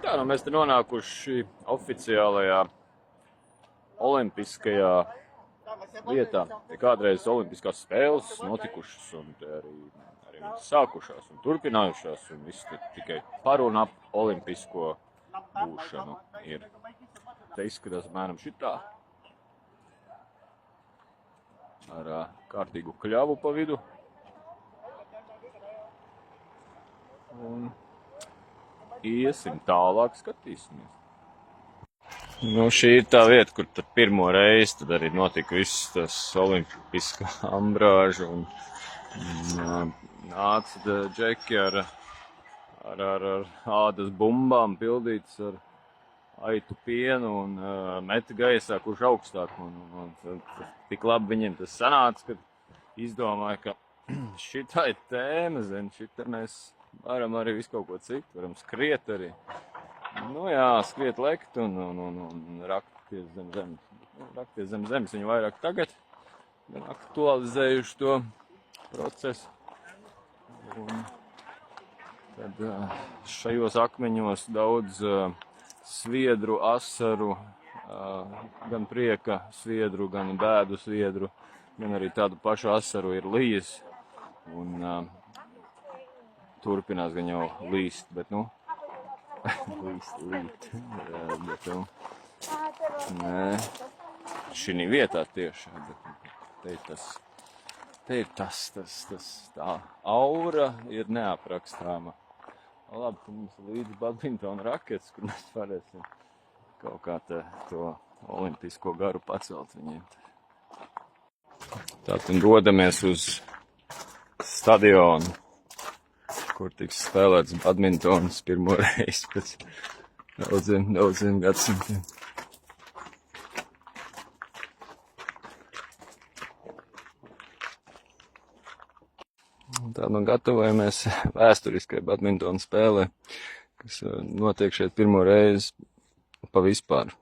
Tā, nu mēs te nonākuši oficiālajā olimpiskajā vietā. Te kādreiz olimpiskās spēles notikušas un te arī viņas sākušās un turpinājušās un viss tikai par un ap olimpisko būšanu ir. Te izskatās mēram šitā. Ar kārtīgu kļavu pa vidu. Un iesim tālāk, skatīsimies. Nu, šī ir tā vieta, kur tad pirmo reizi tad arī notika viss tas olimpiskā ambrāža un nāca džeki ar ādas bumbām pildītas ar aitu pienu un meta gaisā, kurš augstāk. Un tik labi viņiem tas sanāca, ka izdomāja, ka šitā ir tēma, šitā mēs varam arī visu kaut ko citu, varam skriet arī. Nu jā, skriet lekt un rakties zem zemes. Rakties zem zemes viņi vairāk tagad gan aktualizējuši to procesu. Un tad šajos akmeņos daudz sviedru, asaru, gan prieka sviedru, gan bēdu sviedru, gan arī tādu pašu asaru ir lijis. Un turpinās gan jau līst, bet līt. Bet nē, šī vietā tieši, bet te ir tas, tā aura ir neaprakstāma. Labi, ka mums ir līdzi badmintona raketes, kur mēs varēsim kaut kā to olimpisko garu pacelt viņiem. Tātad dodamies uz stadionu, kur tiks spēlēts badmintons pirmo reizi pēc daudziem gadsimtiem. Tā nu gatavojamies vēsturiskai badmintona spēlē, kas notiek šeit pirmo reizi pa vispār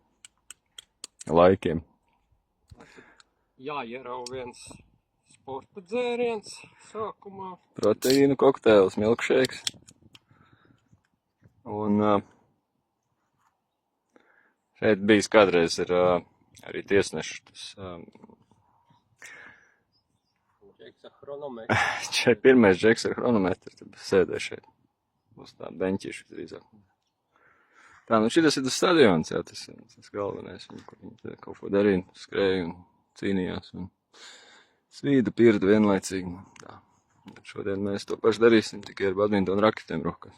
laikiem. Jāierauj viens sporta dzēriens sākumā. Proteīnu kokteils, milkšeiks. Un šeit bijis kādreiz ir arī tiesneši. Šeit pirmais džeks ar chronometru, tad sēdē šeit. Uz tā beņķiša drīzāk. Tā, nu šitas ir tas stadions, jā, tas galvenais, kur viņi kaut ko darīja, skrēja un cīnījās un svīda pirda vienlaicīgi. Tā. Šodien mēs to pašu darīsim, tikai ar badmintona raketēm rokās.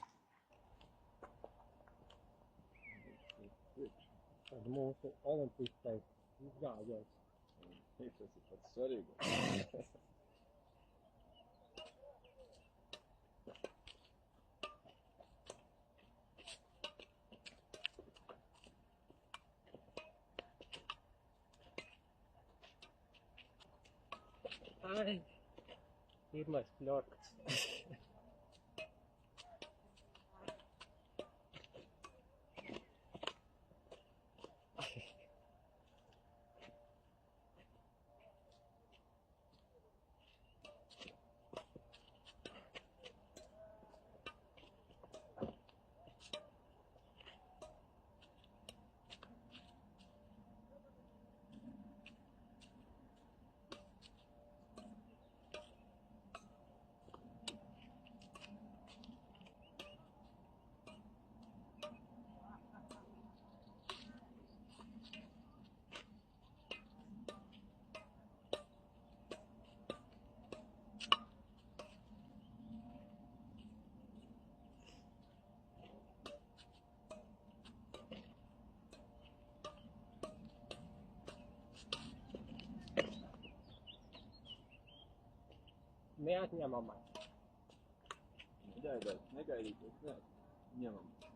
Tad mūsu olimpiskais izgājējs. Tas ir pats svarīgākais. Ai, pirmais kļorks. Neatņemamais. Negaidīties, neatņemamais.